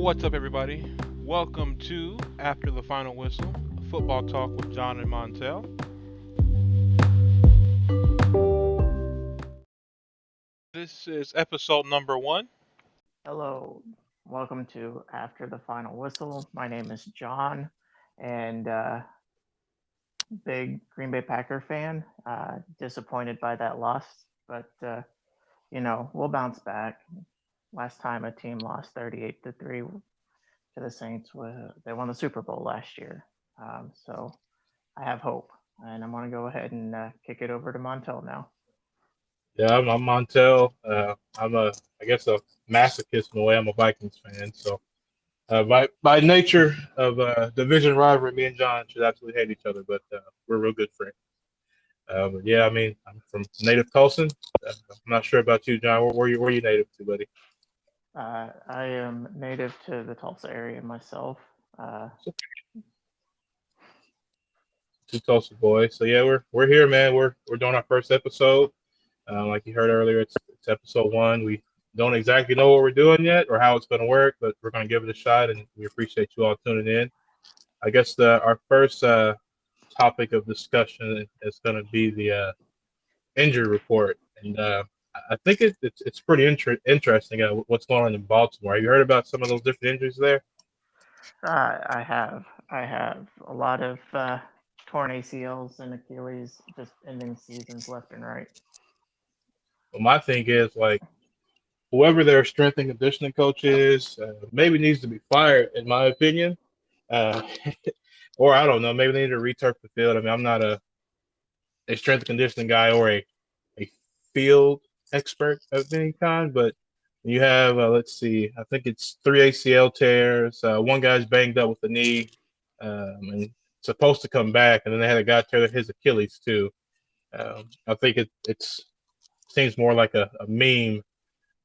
What's up, everybody? Welcome to After the Final Whistle, football talk with Jon and Montel. This is episode number one. Hello, welcome to After the Final Whistle. My name is John, and big Green Bay Packer fan. Disappointed by that loss, but we'll bounce back. Last time a team lost 38-3 to the Saints, they won the Super Bowl last year. So I have hope, and I'm going to go ahead and kick it over to Montel now. Yeah, I'm Montel. I guess, a masochist in a way. I'm a Vikings fan. So, by nature of division rivalry, me and John should absolutely hate each other, but we're real good friends. But yeah, I mean, I'm from native Tulsa. I'm not sure about you, John. Where you native to, buddy? I am native to the Tulsa area myself. Uh, Two Tulsa boys. So yeah, we're here, man. We're doing our first episode. Like you heard earlier, it's episode one. We don't exactly know what we're doing yet or how it's going to work, but we're going to give it a shot, and we appreciate you all tuning in. I guess our first topic of discussion is going to be the injury report, and I think it's pretty interesting what's going on in Baltimore. Have you heard about some of those different injuries there? I have a lot of torn ACLs and Achilles, just ending seasons left and right. Well, my thing is like whoever their strength and conditioning coach is, maybe needs to be fired, in my opinion. Uh, or I don't know, maybe they need to returf the field. I mean, I'm not a strength and conditioning guy or a field expert of any kind, but you have, let's see, I think it's three ACL tears. One guy's banged up with the knee, and supposed to come back, and then they had a guy tear his Achilles too. I think it's seems more like a meme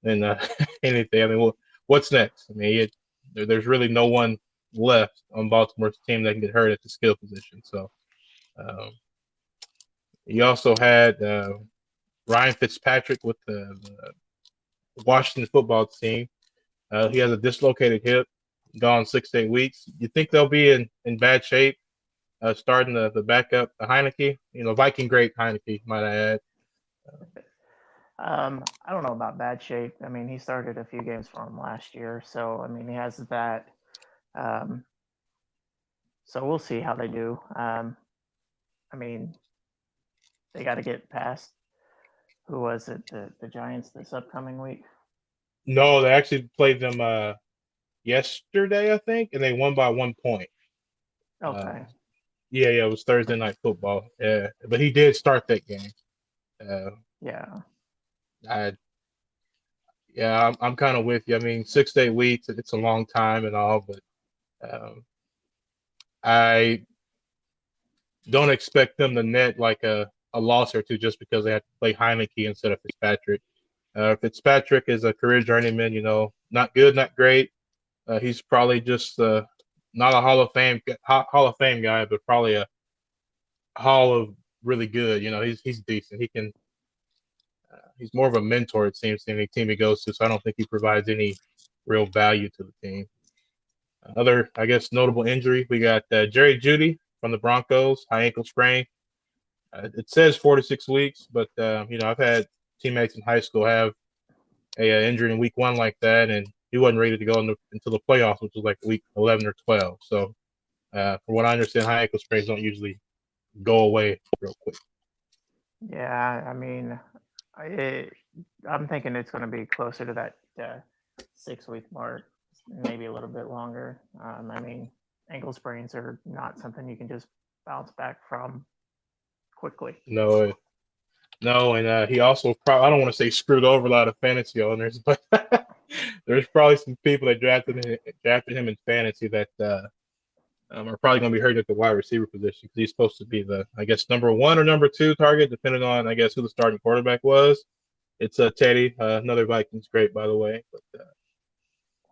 than anything. I mean, what's next? I mean, there's really no one left on Baltimore's team that can get hurt at the skill position. So um, you also had Ryan Fitzpatrick with the Washington football team. He has a dislocated hip, gone 6 to 8 weeks. You think they'll be in bad shape starting the backup, the Heineke, Viking great Heineke, might I add. I don't know about bad shape. I mean, he started a few games for him last year, so I mean, he has that. Um, so we'll see how they do. I mean, they got to get past who was it? The Giants this upcoming week. No, they actually played them yesterday, I think, and they won by 1 point. Uh, Okay. yeah, it was Thursday night football. Yeah, but he did start that game. Uh, Yeah. I yeah, I'm kind of with you. I mean, 6 to 8 weeks, it's a long time and all, but um, I don't expect them to net like a loss or two just because they have to play Heineke instead of Fitzpatrick. Fitzpatrick is a career journeyman, not good, not great. He's probably just not a Hall of Fame guy, but probably a Hall of really good. He's decent. He's more of a mentor, it seems, to any team he goes to. So I don't think he provides any real value to the team. Other, I guess, notable injury, we got Jerry Jeudy from the Broncos, high ankle sprain. It says 4 to 6 weeks, but I've had teammates in high school have a injury in week one like that, and he wasn't ready to go until the playoffs, which was like week 11 or 12. So, from what I understand, high ankle sprains don't usually go away real quick. Yeah. I mean, I, I'm thinking it's going to be closer to that 6 week mark, maybe a little bit longer. I mean, ankle sprains are not something you can just bounce back from quickly. No, no, and he also probably, I don't want to say screwed over a lot of fantasy owners, but there's probably some people that drafted him in fantasy that are probably going to be hurt at the wide receiver position because he's supposed to be the, I guess, number one or number two target, depending on, I guess, who the starting quarterback was. It's Teddy, another Vikings great, by the way. But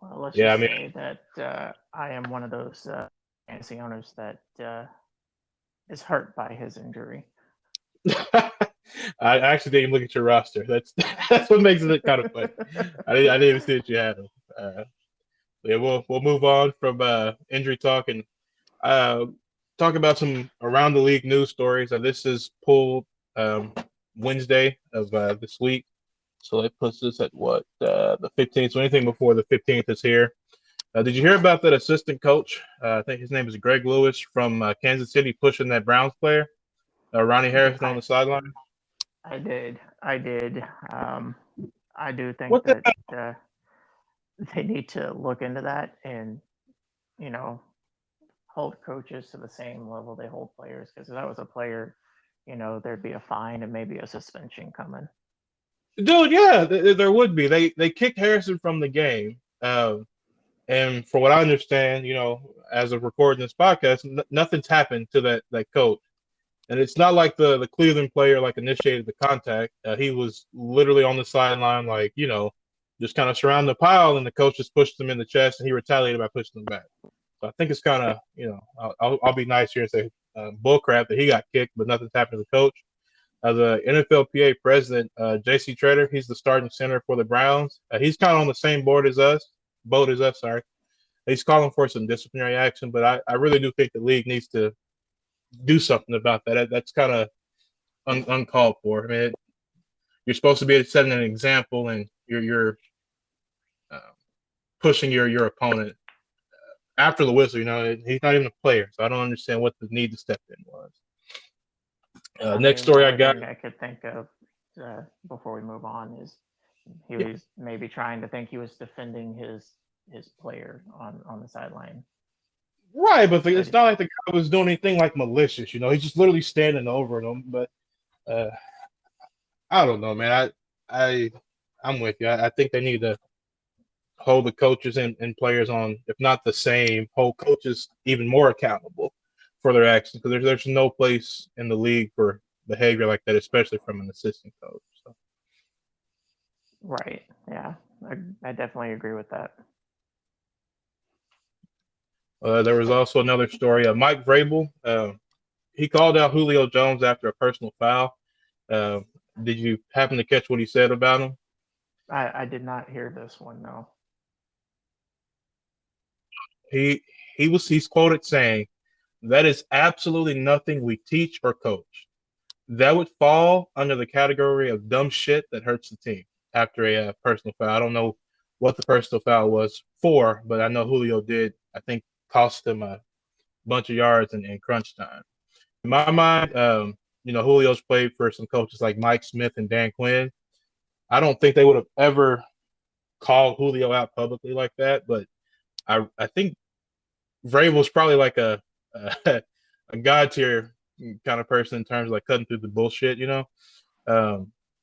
Well, let's yeah, I just mean, say that I am one of those fantasy owners that is hurt by his injury. I actually didn't even look at your roster. That's that's what makes it kind of funny. I didn't even see that you had him. Uh, Yeah, we'll move on from injury talk and uh, talk about some around the league news stories. This is pulled um, Wednesday of this week, so that puts us at what the 15th. So anything before the 15th is here. Did you hear about that assistant coach? I think his name is Greg Lewis from Kansas City, pushing that Browns player, Ronnie Harrison, on the sideline. I did. I did. I do think What the that they need to look into that and, you know, hold coaches to the same level they hold players. Because if that was a player, there'd be a fine and maybe a suspension coming. dude? Yeah, there would be. They kicked Harrison from the game. And for what I understand, as of recording this podcast, nothing's happened to that coach. And it's not like the Cleveland player like initiated the contact. He was literally on the sideline, like just kind of surrounding the pile, and the coach just pushed him in the chest, and he retaliated by pushing him back. So I think it's kind of I'll be nice here and say bullcrap that he got kicked, but nothing's happened to the coach. The NFLPA president, J.C. Treader, he's the starting center for the Browns. He's kind of on the same boat as us. Sorry. He's calling for some disciplinary action, but I really do think the league needs to do something about that. That's kind of uncalled for. I mean, you're supposed to be setting an example, and you're pushing your opponent after the whistle. He's not even a player, so I don't understand what the need to step in was. Next story I got. I could think of before we move on is he was maybe trying to think he was defending his player on the sideline. Right, but it's not like the guy was doing anything like malicious. He's just literally standing over them. But I don't know, man. I'm with you. I think they need to hold the coaches and players on, if not the same, hold coaches even more accountable for their actions, because there's no place in the league for behavior like that, especially from an assistant coach. So. Right. Yeah, I definitely agree with that. There was also another story. Mike Vrabel, he called out Julio Jones after a personal foul. Did you happen to catch what he said about him? I did not hear this one, no. He's quoted saying, "That is absolutely nothing we teach or coach. That would fall under the category of dumb shit that hurts the team." After a personal foul, I don't know what the personal foul was for, but I know Julio did, I think, cost him a bunch of yards in crunch time. In my mind, Julio's played for some coaches like Mike Smith and Dan Quinn. I don't think they would have ever called Julio out publicly like that, but I think Vrabel's probably like a god tier kind of person in terms of like cutting through the bullshit.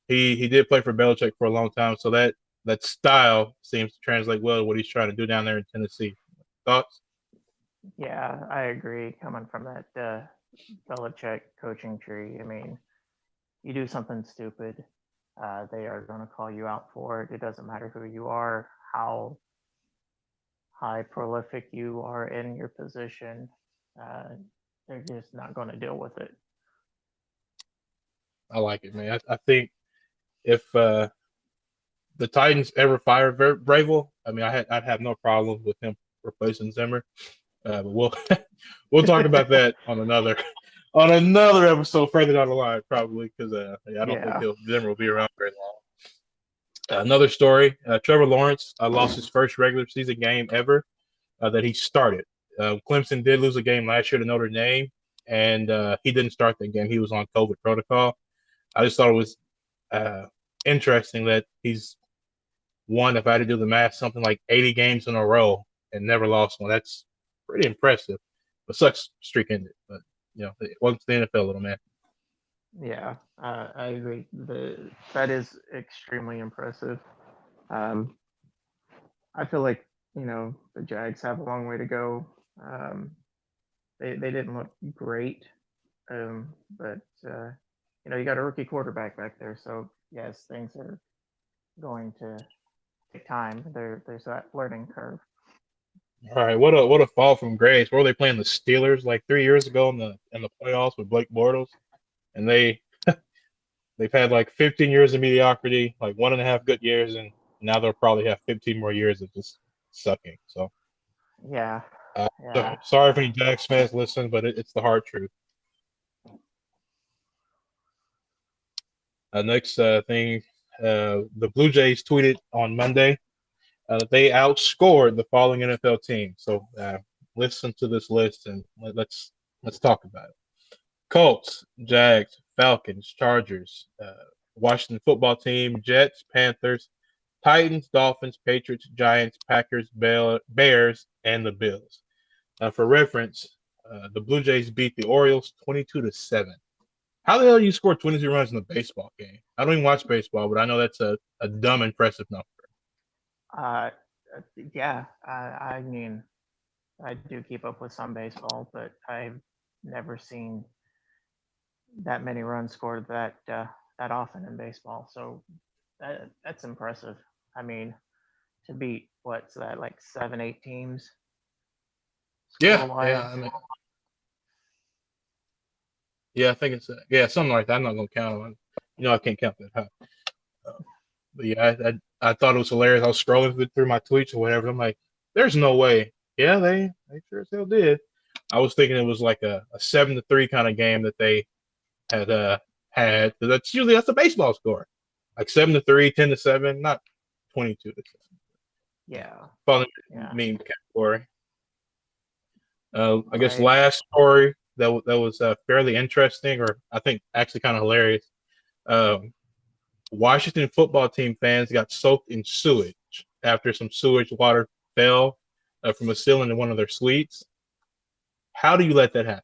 He did play for Belichick for a long time, so that style seems to translate well to what he's trying to do down there in Tennessee. Thoughts? Yeah, I agree. Coming from that Belichick coaching tree, I mean, you do something stupid, they are going to call you out for it. It doesn't matter who you are, how high prolific you are in your position. They're just not going to deal with it. I like it, man. I think if the Titans ever fire Vrabel, I mean, I'd have no problem with him replacing Zimmer. But we'll talk about that on another episode further down the line, probably, because I don't think Zimmer will be around very long. Another story: Trevor Lawrence lost his first regular season game ever that he started. Clemson did lose a game last year to Notre Dame, and he didn't start that game. He was on COVID protocol. I just thought it was interesting that he's won, if I had to do the math, something like 80 games in a row and never lost one. That's pretty impressive. But sucks streak ended. But welcome to the NFL, little man. Yeah, I agree. That is extremely impressive. I feel like the Jags have a long way to go. They didn't look great, but you got a rookie quarterback back there, so yes, things are going to take time. There's that learning curve. All right, what a fall from grace. Where were they playing the Steelers like 3 years ago in the playoffs with Blake Bortles, and they've had like 15 years of mediocrity, like 1.5 good years, and now they'll probably have 15 more years of just sucking. So, Yeah. so Yeah. sorry if any Jags fans listen, but it's the hard truth. Next thing, the Blue Jays tweeted on Monday they outscored the following NFL teams. So listen to this list and let's talk about it. Colts, Jags, Falcons, Chargers, Washington football team, Jets, Panthers, Titans, Dolphins, Patriots, Giants, Packers, Bears, and the Bills. For reference, the Blue Jays beat the Orioles 22-7. How the hell do you score 22 runs in a baseball game? I don't even watch baseball, but I know that's a dumb impressive number. Uh, yeah. I mean, I do keep up with some baseball, but I've never seen that many runs scored that often in baseball. So that's impressive. I mean, to beat what's that, like 7, 8 teams score wise? I mean, I think it's something like that. I'm not gonna count them. I can't count that high. But yeah, I thought it was hilarious. I was scrolling through my tweets or whatever. I'm like, there's no way. Yeah, they sure as hell did. I was thinking it was like a 7-3 kind of game that they had. That's a baseball score, like 7-3, 10-7, not 22-7. Yeah. Probably Yeah. meme category. I guess Right. last story that was fairly interesting, or I think actually kind of hilarious. Washington football team fans got soaked in sewage after some sewage water fell from a ceiling in one of their suites. How do you let that happen?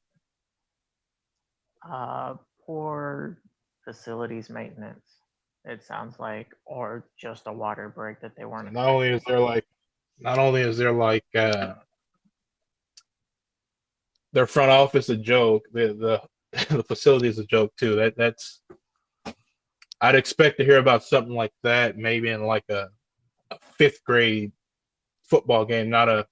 Poor facilities maintenance, it sounds like, or just a water break that they weren't Not only is there like their front office a joke, the the facility is a joke too. That's I'd expect to hear about something like that maybe in like a fifth grade football game, not a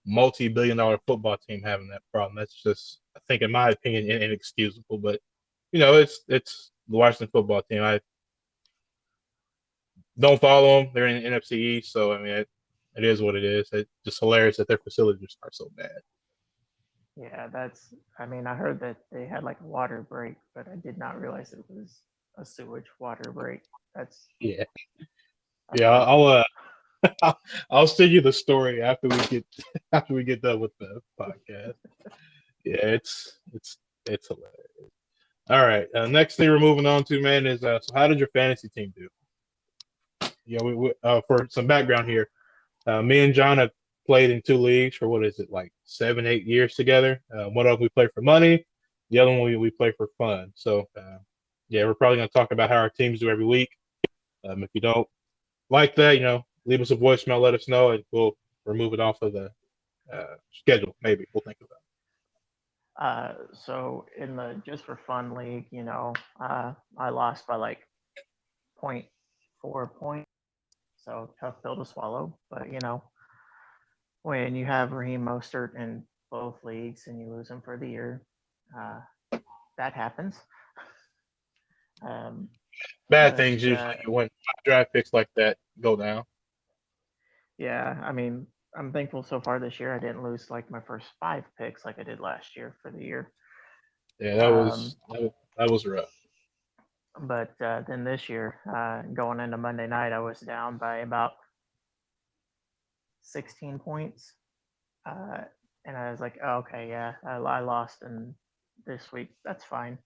multi-billion-dollar football team having that problem. That's just, I think, in my opinion, inexcusable. But it's the Washington football team. I don't follow them. They're in the NFC East, so I mean, it is what it is. It's just hilarious that their facilities are so bad. Yeah, I mean, I heard that they had like a water break, but I did not realize it was a sewage water break. That's Yeah, unbelievable. I'll send you the story after we get done with the podcast. Yeah, it's hilarious. All right, next thing we're moving on to, man, is so how did your fantasy team do? For some background here, me and John have played in 2 leagues for what is it, like 7, 8 years together. One of them we play for money, the other one we play for fun. So yeah, we're probably gonna talk about how our teams do every week. If you don't like that, leave us a voicemail, let us know, and we'll remove it off of the schedule. Maybe we'll think about it. So in the just for fun league, I lost by like 0.4 points, so tough pill to swallow. But when you have Raheem Mostert in both leagues and you lose him for the year, uh, that happens. Bad But things usually when draft picks like that go down. yeah, I mean, I'm thankful so far this year I didn't lose like my first 5 picks like I did last year for the year. Yeah, that was rough. But then this year, going into Monday night, I was down by about 16 points. And I was like, oh, okay, yeah, I lost in this week. That's fine.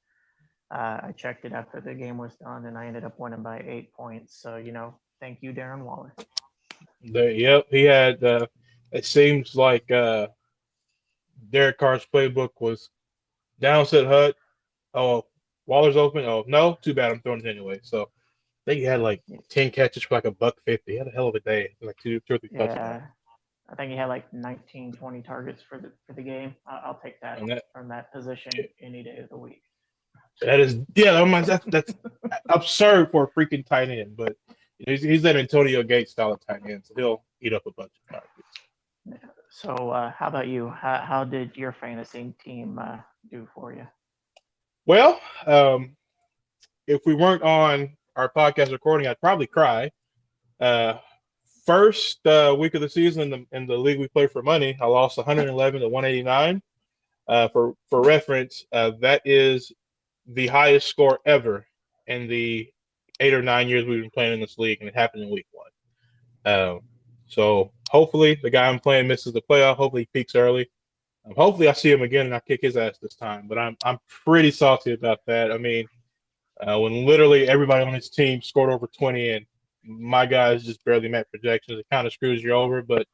I checked it after the game was done, and I ended up winning by 8 points. So, thank you, Darren Waller. Yep, he had. It seems like Derek Carr's playbook was down, said Hut. Oh, Waller's open. Oh no, too bad. I'm throwing it anyway. So I think he had like 10 catches for like $150. He had a hell of a day, like two or three touchdowns. Yeah, I think he had like 19, 20 targets for the game. I'll take that from that position any day of the week. That is, that's absurd for a freaking tight end. But he's that Antonio Gates style of tight end, so he'll eat up a bunch of targets. Yeah. So how about you? How did your fantasy team do for you? Well, if we weren't on our podcast recording, I'd probably cry. first week of the season in the league we play for money, I lost 111 to 189. For reference, that is the highest score ever in the 8 or 9 years we've been playing in this league, and it happened in week 1. So hopefully the guy I'm playing misses the playoff. Hopefully he peaks early. Hopefully I see him again and I kick his ass this time. But I'm pretty salty about that. I mean, when literally everybody on his team scored over 20 and my guys just barely met projections, it kind of screws you over. But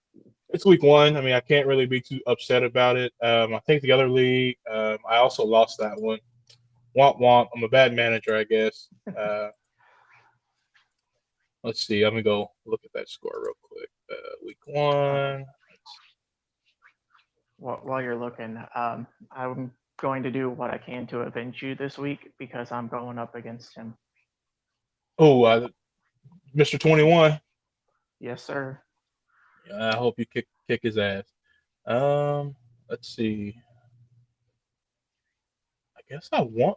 it's week 1. I mean, I can't really be too upset about it. I think the other league, I also lost that one. Womp womp. I'm a bad manager, I guess. Let's see. I'm gonna go look at that score real quick. Week 1. While you're looking, I'm going to do what I can to avenge you this week because I'm going up against him. Oh, Mr. 21. Yes, sir. I hope you kick his ass. Let's see. I guess I won.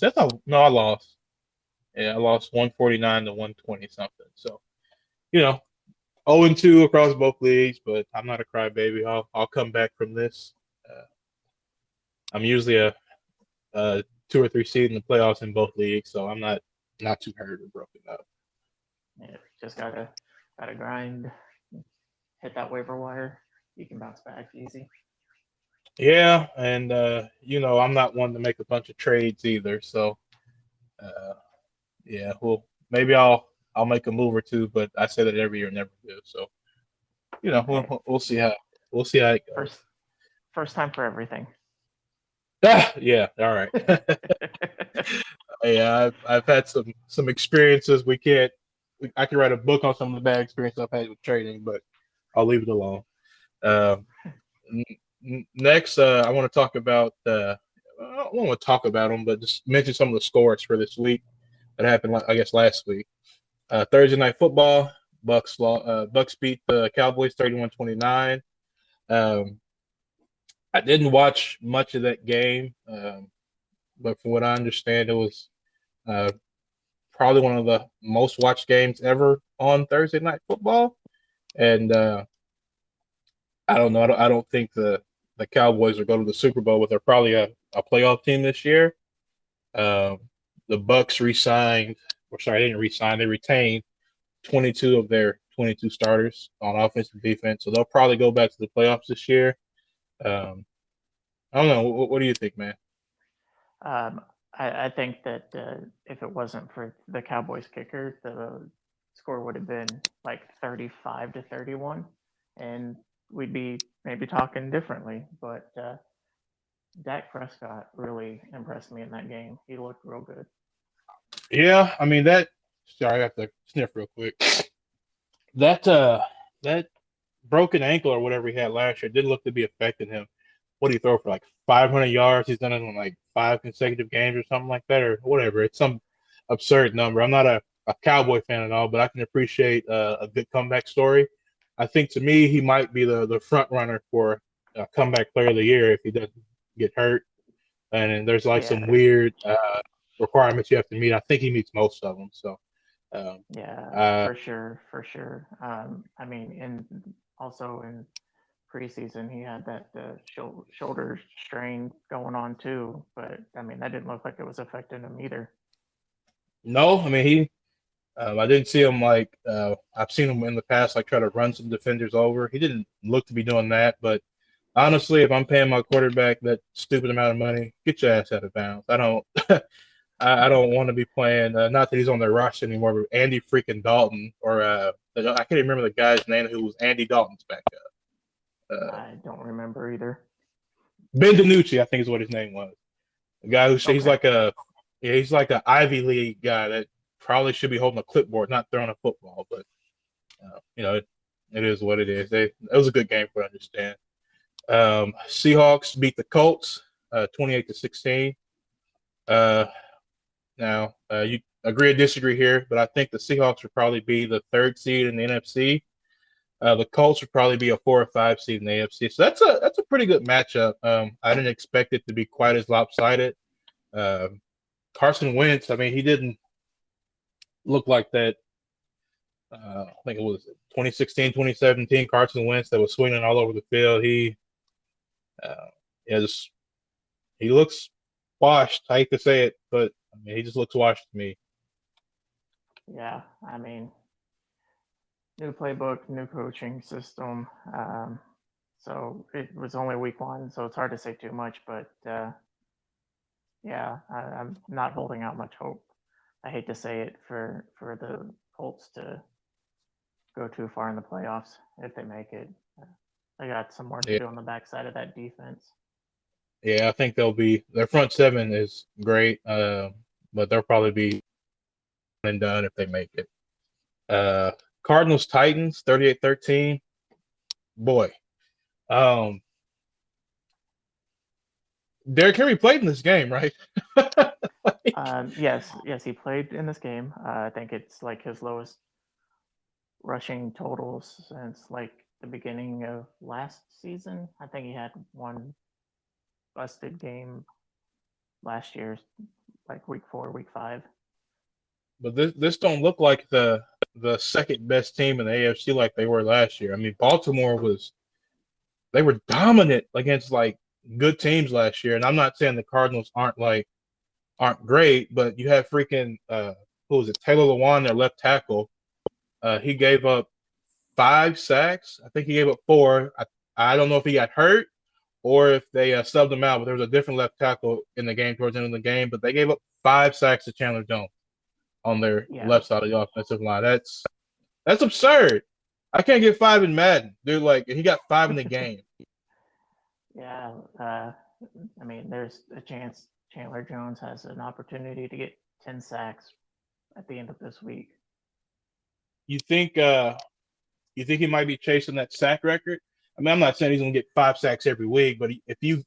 I lost. Yeah, I lost 149 to 120 something. So, 0-2 across both leagues, but I'm not a crybaby. I'll come back from this. I'm usually a 2 or 3 seed in the playoffs in both leagues, so I'm not too hurt or broken up. Yeah, just gotta grind, hit that waiver wire. You can bounce back easy. Yeah, and I'm not one to make a bunch of trades either. So, yeah, well, maybe I'll make a move or two, but I say that every year, never do. So, we'll see how it goes. First time for everything. Yeah, all right. Yeah, I've had some experiences. I can write a book on some of the bad experiences I've had with trading, but I'll leave it alone. Next, I want to talk about. I don't want to talk about them, but just mention some of the scores for this week that happened. I guess last week, Thursday night football. Bucks beat the Cowboys 31-29. I didn't watch much of that game, but from what I understand, it was probably one of the most watched games ever on Thursday night football. And I don't know. I don't think the Cowboys are going to the Super Bowl, but they're probably a playoff team this year. The Bucks re-signed, or sorry, they didn't re-sign. They retained 22 of their 22 starters on offense and defense, so they'll probably go back to the playoffs this year. I don't know. What do you think, man? I think that if it wasn't for the Cowboys kicker, the score would have been like 35-31, and we'd be maybe talking differently. But Dak Prescott really impressed me in that game. He looked real good. Yeah, I mean that. Sorry, I have to sniff real quick. That broken ankle or whatever he had last year didn't look to be affecting him. What do you throw for like 500 yards? He's done it in like 5 consecutive games or something like that, or whatever. It's some absurd number. I'm not a Cowboy fan at all, but I can appreciate a good comeback story. I think to me he might be the front runner for comeback player of the year if he doesn't get hurt. And there's like some weird requirements you have to meet. I think he meets most of them. So for sure. I mean, and also in preseason he had that shoulder strain going on too, but I mean that didn't look like it was affecting him either. No, I mean I didn't see him I've seen him in the past try to run some defenders over. He didn't look to be doing that, but honestly, if I'm paying my quarterback that stupid amount of money, get your ass out of bounds. I don't I don't want to be playing. Not that he's on their roster anymore, but Andy freaking Dalton, or I can't remember the guy's name who was Andy Dalton's backup. I don't remember either. Ben DiNucci, I think is what his name was. The guy he's like he's like an Ivy League guy that probably should be holding a clipboard, not throwing a football. But it is what it is. It was a good game, for I understand. Seahawks beat the Colts 28-16. Now, you agree or disagree here, but I think the Seahawks would probably be the 3rd seed in the NFC. The Colts would probably be a 4 or 5 seed in the AFC. So that's a pretty good matchup. I didn't expect it to be quite as lopsided. Carson Wentz, I mean, he didn't look like that I think it was 2016, 2017, Carson Wentz that was swinging all over the field. Uh, is he looks washed. I hate to say it, but I mean, he just looks washed to me. Yeah, I mean, new playbook, new coaching system. So it was only week one, so it's hard to say too much. But yeah, I'm not holding out much hope. I hate to say it for the Colts to go too far in the playoffs if they make it. They got some work to Yeah, do on the backside of that defense. yeah, I think they'll be their front seven is great, but they'll probably be one and done if they make it. Uh, Cardinals Titans 38-13. Boy, um, Derrick Henry played in this game, right? Yes, he played in this game. I think it's like his lowest rushing totals since like the beginning of last season. I think he had one busted game last year, like week 4, week 5. But this don't look like the second best team in the AFC like they were last year. I mean, Baltimore was they were dominant against like good teams last year, and I'm not saying the Cardinals aren't great, but you have freaking who was it, Taylor Lewan, their left tackle. He gave up 5 sacks. I think he gave up 4. I don't know if he got hurt or if they subbed him out, but there was a different left tackle in the game towards the end of the game. But they gave up 5 sacks to Chandler Jones on their Yeah, left side of the offensive line. That's absurd. I can't get 5 in Madden, dude. Like he got 5 in the game. yeah. I mean, there's a chance Chandler Jones has an opportunity to get 10 sacks at the end of this week. You think he might be chasing that sack record? I mean, I'm not saying he's gonna get 5 sacks every week, but if you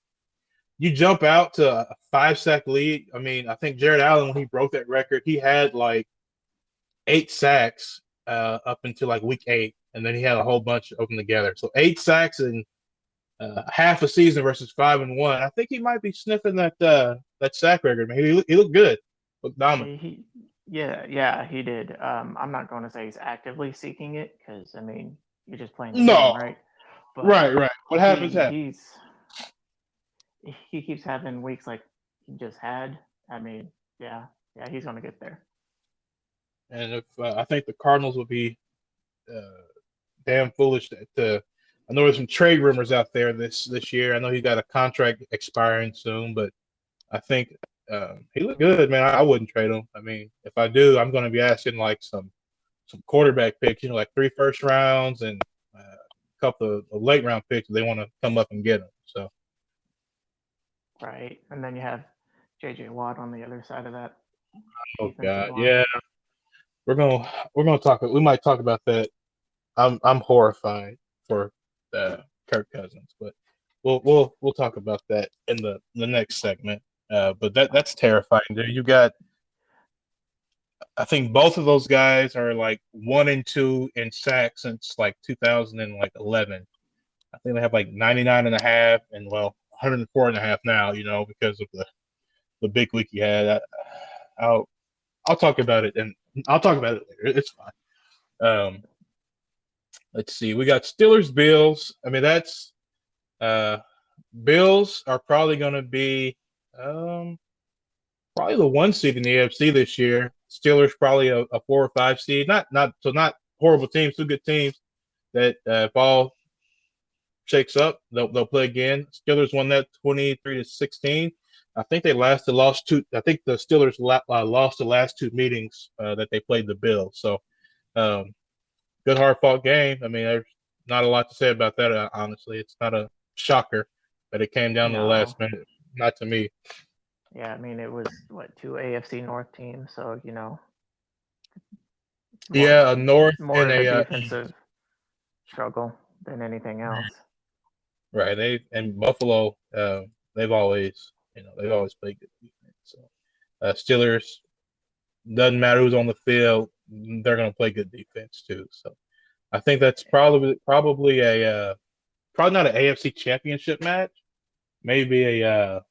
jump out to a 5 sack lead, I mean, I think Jared Allen when he broke that record, he had like 8 sacks up until like week 8, and then he had a whole bunch of them together. So 8 sacks in half a season versus 5-1. I think he might be sniffing that sack record. Man, he looked good, looked dominant. Yeah, he did. I'm not going to say he's actively seeking it because I mean you're just playing the game, No, right? But right. What happens he happens. he's he keeps having weeks like he just had. I mean, yeah, he's going to get there. And if I think the Cardinals will be uh, damn foolish to. I know there's some trade rumors out there this year. I know he got a contract expiring soon, but I think he looked good, man. I wouldn't trade him. I mean, if I do, I'm going to be asking like some quarterback picks, like 3 first rounds and a couple of late round picks. If they want to come up and get him. So Right, and then you have J.J. Watt on the other side of that oh defensive god, line. yeah, we're gonna talk. We might talk about that. I'm horrified for Kirk Cousins, but we'll talk about that in the next segment. But that's terrifying, dude. You got I think both of those guys are like 1 and 2 in sacks since like 2011. I think they have like 99 and a half and well 104 and a half now, because of the big week he had. I'll I'll talk about it and I'll talk about it later. It's fine. Um, let's see. We got Steelers Bills. I mean that's uh Bills are probably going to be um probably the 1 seed in the AFC this year. Steelers probably a 4 or 5 seed. Not horrible teams, two good teams that if all shakes up, they'll play again. Steelers won that 23-16. I think they lost two. I think the Steelers lost the last 2 meetings that they played the Bills. So um, good hard fought game. I mean, there's not a lot to say about that. Honestly, it's not a shocker that it came down to the No, last minute. Not to me. yeah, I mean it was what 2 AFC North teams, so Yeah, a North more and of a a East. defensive struggle than anything else. Right. And Buffalo, they've always played good defense. So Steelers, doesn't matter who's on the field, they're going to play good defense too. So I think that's probably probably not an AFC championship match, maybe a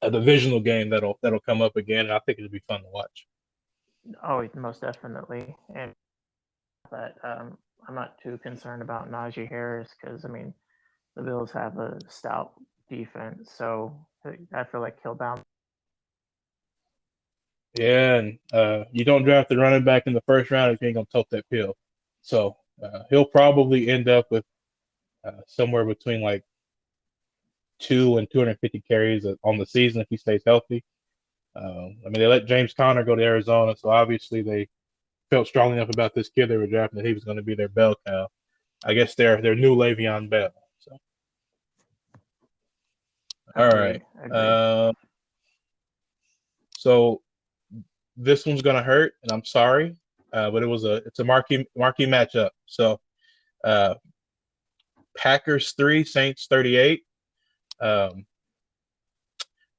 divisional game that'll come up again. And I think it'll be fun to watch. Oh, most definitely. And that. I'm not too concerned about Najee Harris because, I mean, the Bills have a stout defense, so I feel like he'll bounce. Yeah, and you don't draft the running back in the first round if you ain't gonna tote that pill. So he'll probably end up with somewhere between like 250 carries on the season if he stays healthy. I mean, they let James Conner go to Arizona, so obviously they felt strongly enough about this kid they were drafting that he was going to be their bell cow. I guess their new Le'Veon Bell. So, all right. Agreed. So this one's going to hurt, and I'm sorry, but it's a marquee matchup. So uh, Packers 3, Saints 38. We're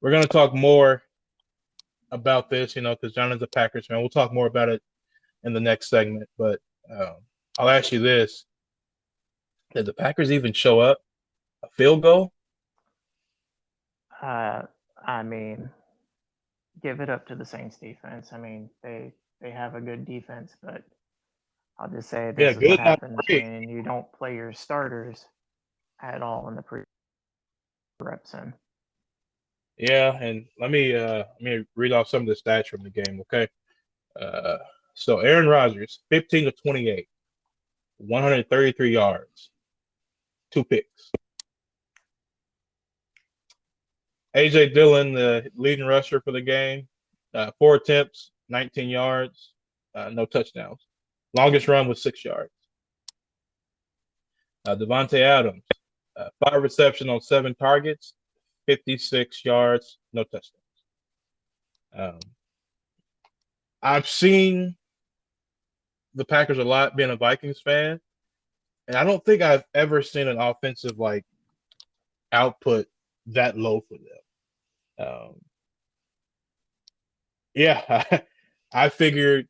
going to talk more about this, because John is a Packers fan. We'll talk more about it in the next segment, but I'll ask you this. Did the Packers even show up a field goal? I mean, give it up to the Saints defense. I mean, they have a good defense, but I'll just say this is what happens when you don't play your starters at all in the reps in. Yeah, and let me read off some of the stats from the game, okay? So Aaron Rodgers, 15 to 28, 133 yards, 2 picks. A.J. Dillon, the leading rusher for the game, 4 attempts, 19 yards, no touchdowns. Longest run was 6 yards. Devontae Adams, 5 receptions on 7 targets, 56 yards, no touchdowns. I've seen the Packers a lot being a Vikings fan, and I don't think I've ever seen an offensive output that low for them. I figured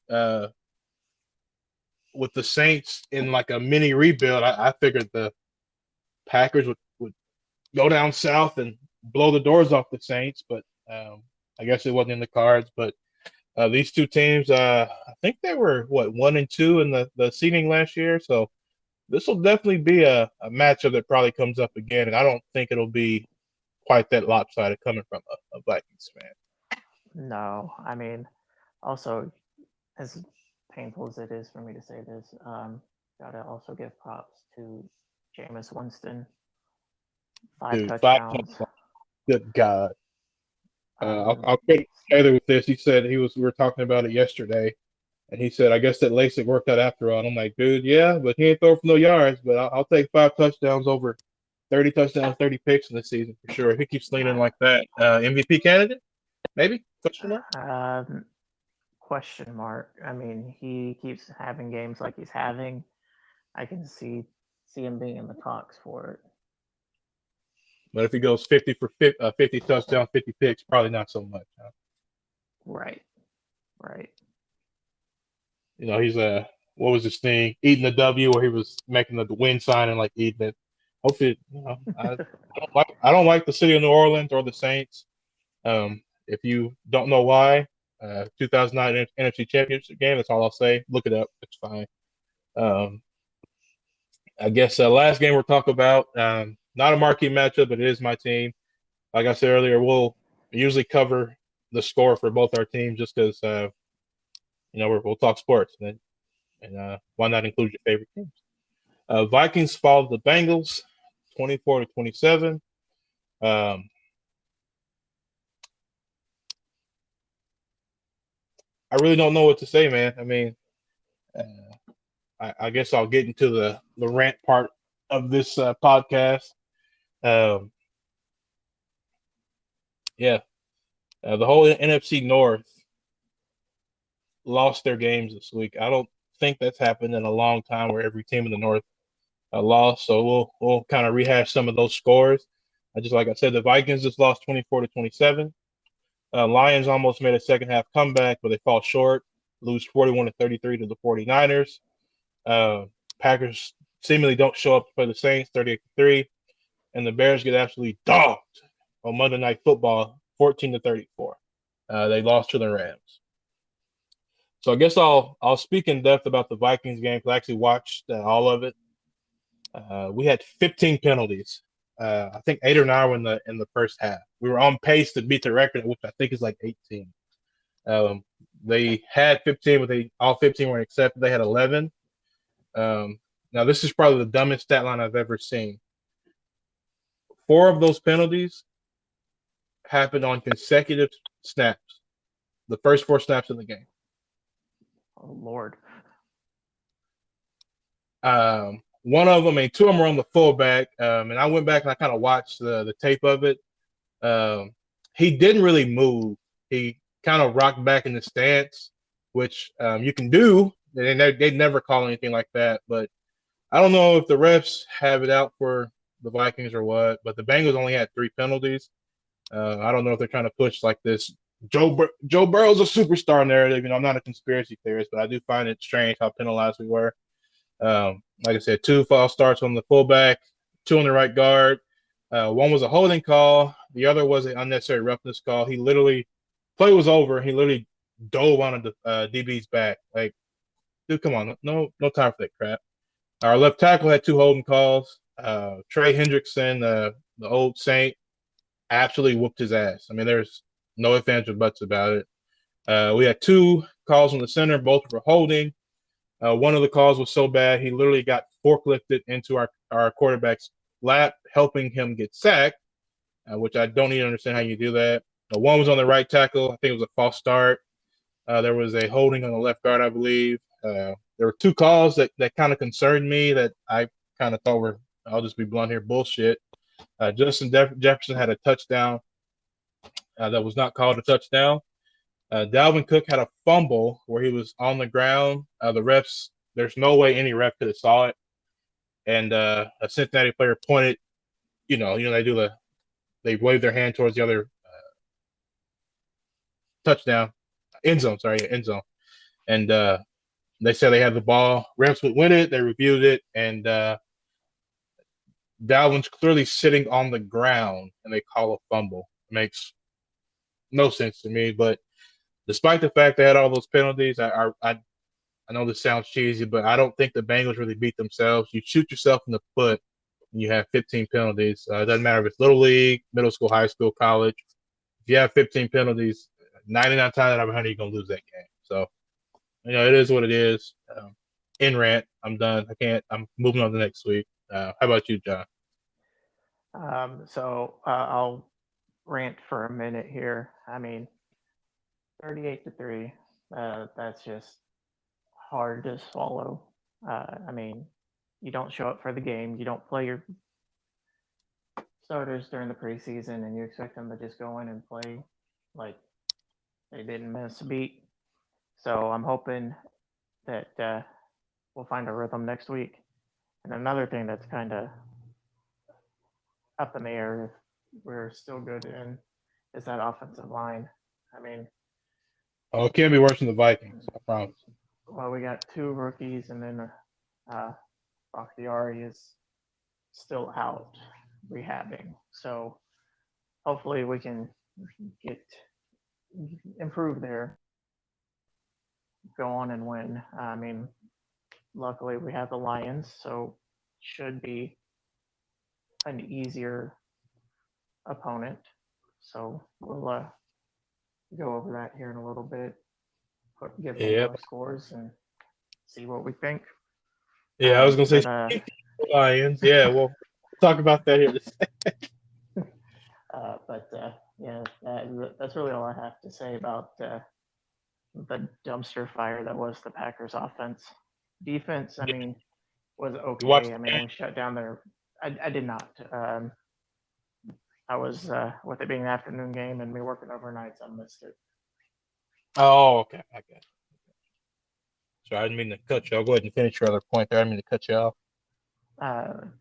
with the Saints in like a mini rebuild, I figured the Packers would go down south and blow the doors off the Saints, but I guess it wasn't in the cards. But these two teams, I think they were 1-2 in the seeding last year, so this will definitely be a matchup that probably comes up again, and I don't think it'll be quite that lopsided coming from a Vikings fan. No, I mean, also, as painful as it is for me to say this, gotta also give props to Jameis Winston. 5 touchdowns. Good God. I'll credit Taylor with this. He said we were talking about it yesterday, and he said, I guess that LASIK worked out after all. And I'm like, dude, yeah, but he ain't throwing for no yards, but I'll take 5 touchdowns over 30 touchdowns, 30 picks in the season for sure. If he keeps leaning like that, MVP candidate, maybe? Question mark. I mean, he keeps having games like he's having. I can see him being in the talks for it. But if he goes 50 for 50 touchdowns, 50 picks, probably not so much. Huh? Right. He's what was his thing? Eating the W, where he was making the win sign and eating it. Hopefully, I don't like the city of New Orleans or the Saints. If you don't know why, 2009 NFC Championship game. That's all I'll say. Look it up. It's fine. I guess last game we'll talk about. Not a marquee matchup, but it is my team. Like I said earlier, we'll usually cover the score for both our teams just because we'll talk sports and why not include your favorite teams? Vikings followed the Bengals, 24-27. I really don't know what to say, man. I mean, I guess I'll get into the rant part of this podcast. The whole NFC North lost their games this week. I don't think that's happened in a long time where every team in the North lost. So we'll kind of rehash some of those scores. Like I said, the Vikings just lost 24-27. Lions almost made a second half comeback, but they fall short, lose 41-33 to the 49ers. Packers seemingly don't show up to play the Saints, 38-3, and the Bears get absolutely dogged on Monday Night Football, 14-34. They lost to the Rams. So I guess I'll speak in depth about the Vikings game because I actually watched all of it. We had 15 penalties. I think 8 or 9 were in the first half. We were on pace to beat the record, which I think is like 18. Um, they had 15, but all 15 were accepted. They had 11. Now this is probably the dumbest stat line I've ever seen. 4 of those penalties happened on consecutive snaps. The first 4 snaps of the game. Oh Lord. One of them, 2 of them were on the fullback, and I went back and I kind of watched the tape of it. He didn't really move. He kind of rocked back in the stance, which you can do. They never call anything like that, but I don't know if the refs have it out for the Vikings or what. But the Bengals only had 3 penalties. I don't know if they're trying to push like this Joe Burrow's a superstar narrative. I'm not a conspiracy theorist, but I do find it strange how penalized we were. Like I said, 2 false starts on the fullback, 2 on the right guard. One was a holding call. The other was an unnecessary roughness call. Play was over. He literally dove on a DB's back. Like, dude, come on. No time for that crap. Our left tackle had 2 holding calls. Trey Hendrickson, the old Saint, absolutely whooped his ass. There's no ifs, ands, or buts about it. We had 2 calls on the center. Both were holding. One of the calls was so bad, he literally got forklifted into our quarterback's lap, helping him get sacked, which I don't even understand how you do that. One was on the right tackle. I think it was a false start. There was a holding on the left guard, I believe. There were 2 calls that kind of concerned me that I kind of thought were, I'll just be blunt here, bullshit. Justin Jefferson had a touchdown that was not called a touchdown. Dalvin Cook had a fumble where he was on the ground. The refs, there's no way any ref could have saw it. And a Cincinnati player pointed, they wave their hand towards the other touchdown, end zone. And they said they had the ball. Refs would win it. They reviewed it, and Dalvin's clearly sitting on the ground, and they call a fumble. It makes no sense to me. But despite the fact they had all those penalties, I know this sounds cheesy, but I don't think the Bengals really beat themselves. You shoot yourself in the foot and you have 15 penalties. It doesn't matter if it's little league, middle school, high school, college. If you have 15 penalties, 99 times out of 100, you're going to lose that game. So, it is what it is. In rant, I'm done. I'm moving on to next week. How about you, John? So I'll rant for a minute here. 38-3. That's just hard to swallow. You don't show up for the game. You don't play your starters during the preseason, and you expect them to just go in and play like they didn't miss a beat. So I'm hoping that we'll find a rhythm next week. And another thing that's kind of up in the air, if we're still good in, is that offensive line. It can't be worse than the Vikings, I promise. Well, we got 2 rookies, and then Bakhtiari is still out rehabbing. So hopefully we can improve there, go on and win. Luckily we have the Lions, so should be an easier opponent. So we'll go over that here in a little bit, give them our scores and see what we think. Yeah, I was gonna say Lions. Yeah, we'll talk about that here in a second. That's really all I have to say about the dumpster fire that was the Packers offense. Defense, was okay. We shut down their. I did not. I was with it being an afternoon game and me working overnights, I missed it. Oh, okay. I got it. Sorry, I didn't mean to cut you. I'll go ahead and finish your other point there. I didn't mean to cut you off.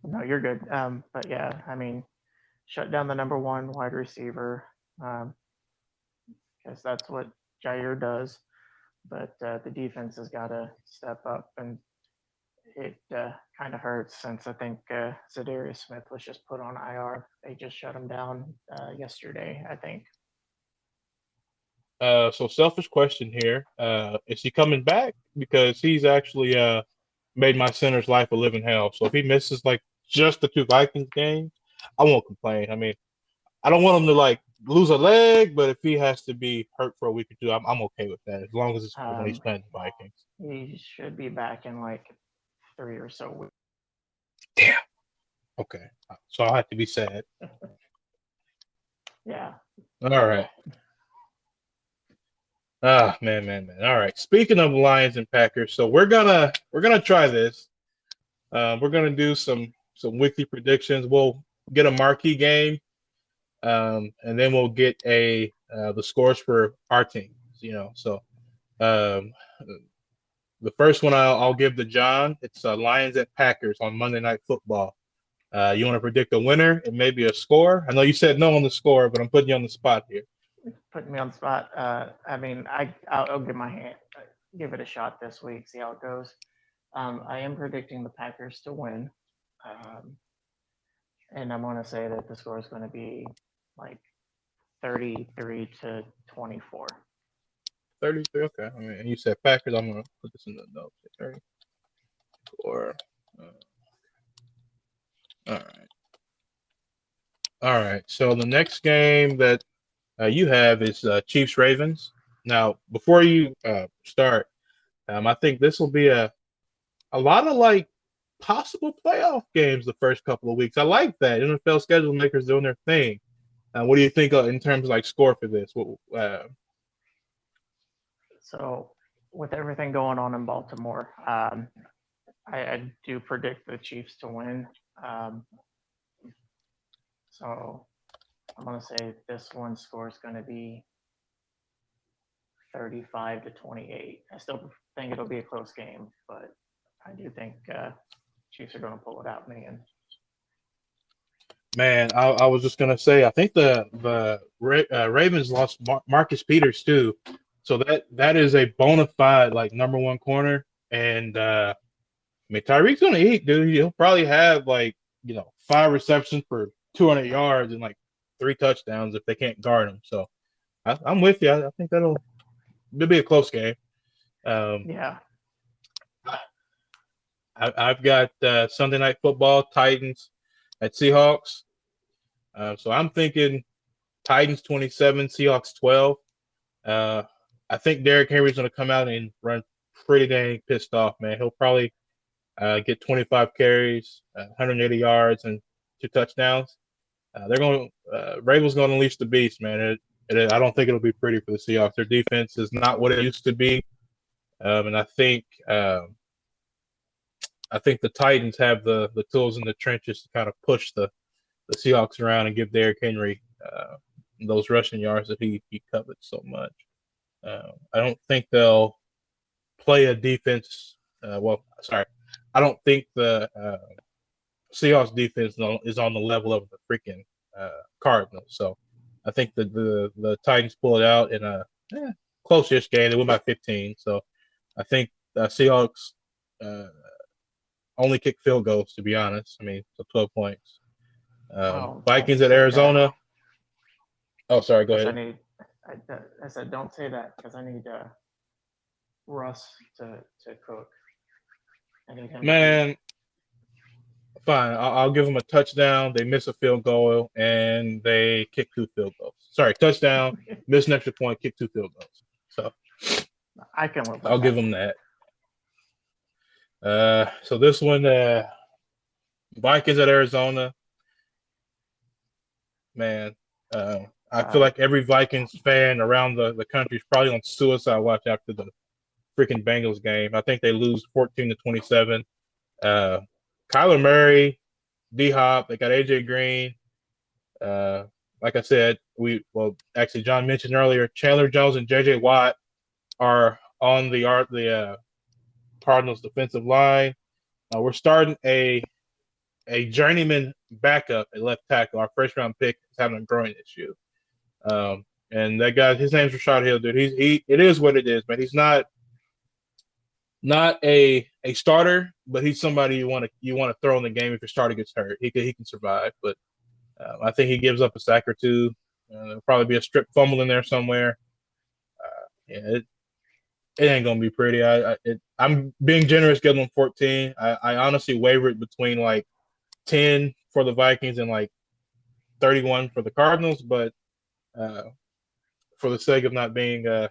No, you're good. But yeah, shut down the number 1 wide receiver, because that's what Jair does. But the defense has got to step up, and it kind of hurts since I think Zadarius Smith was just put on IR. They just shut him down yesterday, I think. So selfish question here. Is he coming back? Because he's actually made my center's life a living hell. So if he misses like just the two Vikings games, I won't complain. I mean, I don't want him to like lose a leg, but if he has to be hurt for a week or two, I'm okay with that as long as it's when he's playing the Vikings. He should be back in like 3 or so weeks. Damn. Okay. So I'll have to be sad. Yeah. All right. Ah, man. All right. Speaking of Lions and Packers, so we're gonna try this. We're gonna do some weekly predictions. We'll get a marquee game, and then we'll get the scores for our teams. So um, the first one I'll give to John. It's Lions at Packers on Monday Night Football. You want to predict a winner and maybe a score? I know you said no on the score, but I'm putting you on the spot here. Putting me on the spot. I mean, I'll give it a shot this week, see how it goes. I am predicting the Packers to win, and I'm going to say that the score is going to be like 33-24. 33. Okay. I mean, and you said Packers. I'm gonna put this in the notes. 34. All right. All right. So the next game that you have is Chiefs Ravens. Now, before you start, I think this will be a lot of like possible playoff games the first couple of weeks. I like that. NFL schedule makers doing their thing. What do you think in terms of like score for this? So, with everything going on in Baltimore, I do predict the Chiefs to win. So, I'm going to say this one score is going to be 35-28. I still think it'll be a close game, but I do think Chiefs are going to pull it out in the end. Man, I was just gonna say I think the Ravens lost Marcus Peters too, so that is a bona fide like number one corner, and I mean Tyreek's gonna eat, dude. He'll probably have like 5 receptions for 200 yards and like 3 touchdowns if they can't guard him. So I'm with you. I think it'll be a close game. Yeah. I've got Sunday Night Football, Titans at Seahawks. So I'm thinking Titans 27, Seahawks 12. I think Derrick Henry's going to come out and run pretty dang pissed off, man. He'll probably get 25 carries, 180 yards, and 2 touchdowns. Ravens going to unleash the beast, man. I don't think it'll be pretty for the Seahawks. Their defense is not what it used to be, and I think the Titans have the tools in the trenches to kind of push the Seahawks around and give Derrick Henry those rushing yards that he covered so much. I don't think they'll play a defense. I don't think the Seahawks defense is on the level of the freaking Cardinals. So I think the Titans pull it out in a close-ish game. They win by 15. So I think the Seahawks only kick field goals, to be honest. I mean, so 12 points. Vikings at Arizona. That. Oh, sorry. Go ahead. I said, don't say that because I need Russ to cook. Man, fine. I'll give them a touchdown. They miss a field goal and they kick 2 field goals. Sorry, touchdown, miss an extra point, kick 2 field goals. So I can live with I'll give them that. So this one, Vikings at Arizona. Man, I feel like every Vikings fan around the country is probably on suicide watch after the freaking Bengals game. I think they lose 14-27. Kyler Murray, D-Hop, they got AJ Green. Like I said, actually John mentioned earlier, Chandler Jones and JJ Watt are on the Cardinals defensive line. We're starting a journeyman backup at left tackle. Our first round pick is having a groin issue. And that guy, his name's Rashad Hill, dude. It is what it is, man. He's not a starter, but he's somebody you want to throw in the game if your starter gets hurt. He can survive, but I think he gives up a sack or two. There'll probably be a strip fumble in there somewhere. Yeah, it ain't gonna be pretty. I'm being generous, giving them 14. I honestly wavered between like 10 for the Vikings and like 31 for the Cardinals, but uh, for the sake of not being a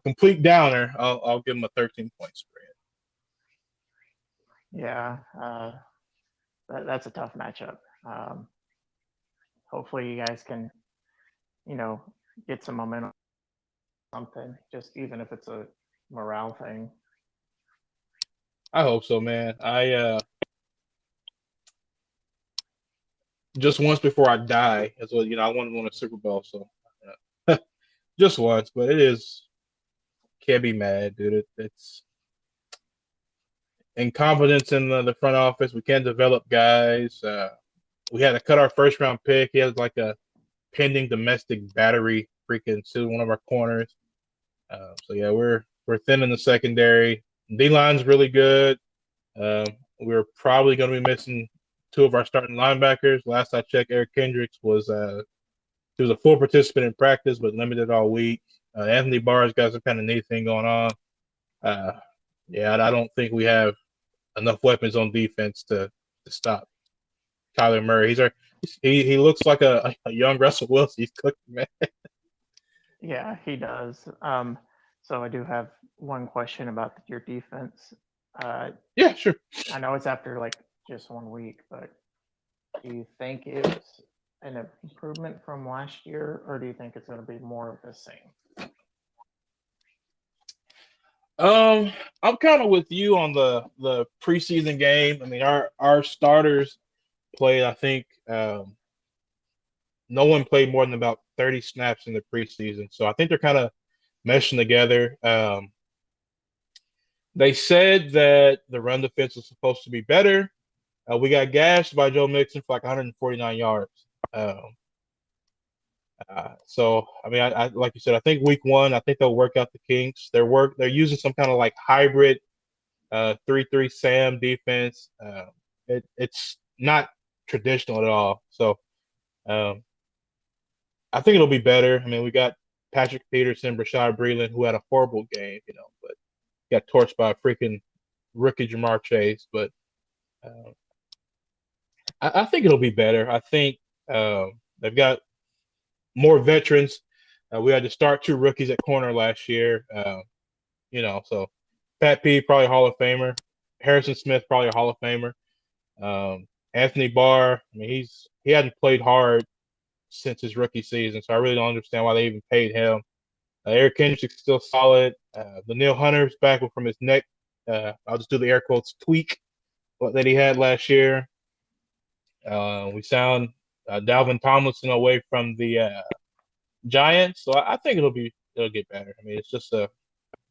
complete downer, I'll give them a 13-point spread. Yeah, that's a tough matchup. Hopefully, you guys can, you know, get some momentum, something, just even if it's a morale thing. I hope so, man. I just once before I die, as well, I want to win a Super Bowl, so just once, but it is can't be mad, dude. It's incompetence in the front office. We can't develop guys. We had to cut our first round pick. He has like a pending domestic battery freaking to one of our corners. So yeah, we're thin in the secondary. D line's really good. Um, we're probably going to be missing two of our starting linebackers. Last I checked, Eric Kendricks he was a full participant in practice, but limited all week. Anthony Barr's got some kind of knee thing going on. Yeah, I don't think we have enough weapons on defense to stop Kyler Murray. He looks like a young Russell Wilson. He's cooking, man. Yeah, he does. So I do have one question about your defense. Yeah, sure. I know it's after like just 1 week, but do you think it's an improvement from last year, or do you think it's going to be more of the same? I'm kind of with you on the preseason game. I mean, our starters played. I think no one played more than about 30 snaps in the preseason, so I think they're kind of meshing together. They said that the run defense was supposed to be better. We got gashed by Joe Mixon for like 149 yards. Um, so I mean, I like you said, I think week one, I think they'll work out the kinks. They're using some kind of like hybrid 3-3 Sam defense. It's not traditional at all. So um, I think it'll be better. I mean, we got Patrick Peterson, Rashad Breeland, who had a horrible game, but got torched by a freaking rookie Jamar Chase. But uh, I think it'll be better. I think they've got more veterans. We had to start two rookies at corner last year. So Pat P probably Hall of Famer. Harrison Smith probably a Hall of Famer. Anthony Barr, I mean, he hadn't played hard since his rookie season, so I really don't understand why they even paid him. Eric Kendrick's still solid. The Neil Hunter's back from his neck. I'll just do the air quotes tweak that he had last year. We sound Dalvin Tomlinson away from the Giants, so I think it'll get better. I mean, it's just I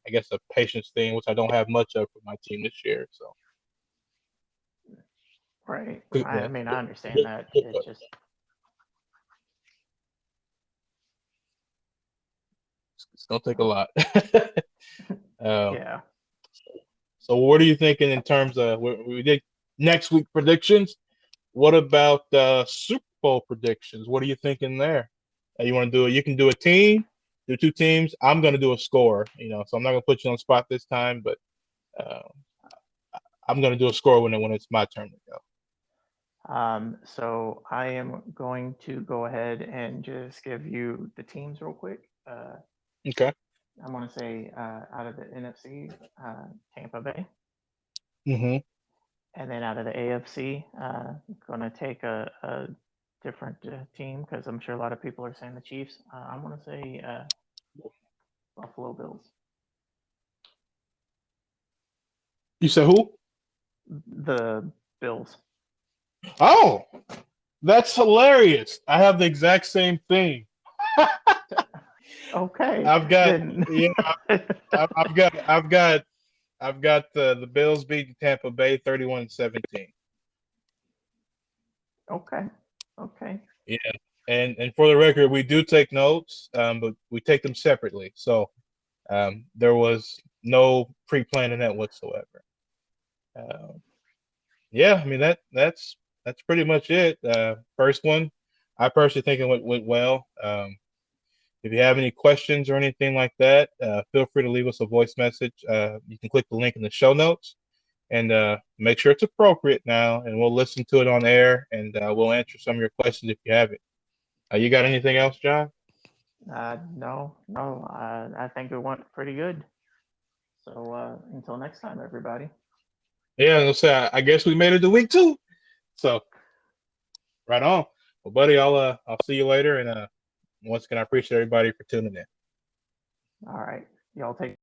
guess a patience thing, which I don't have much of for my team this year. So Right. yeah, I mean, I understand that. It just it's gonna take a lot. yeah. So what are you thinking in terms of we did next week predictions? What about Super Bowl predictions? What are you thinking there? You want to do it? You can do a team, do two teams. I'm going to do a score. So I'm not going to put you on the spot this time, but uh, I'm going to do a score when it's my turn to go. So I am going to go ahead and just give you the teams real quick. Okay. I'm going to say out of the NFC, Tampa Bay. Mm-hmm. And then out of the AFC, I'm going to take a different team because I'm sure a lot of people are saying the Chiefs. I'm going to say Buffalo Bills. You said who? The Bills. Oh, that's hilarious. I have the exact same thing. Okay. I've got the Bills beating Tampa Bay 31-17. Okay. Yeah, and for the record, we do take notes, but we take them separately. So there was no pre-planning that whatsoever. Yeah, I mean that's pretty much it. First one, I personally think it went well. If you have any questions or anything like that, feel free to leave us a voice message. You can click the link in the show notes and make sure it's appropriate now, and we'll listen to it on air, and we'll answer some of your questions if you have it. You got anything else, John? No. I think it went pretty good. So until next time, everybody. Yeah, I'll say I guess we made it to week 2. So right on. Well, buddy, I'll see you later, and once again, I appreciate everybody for tuning in. All right. Y'all take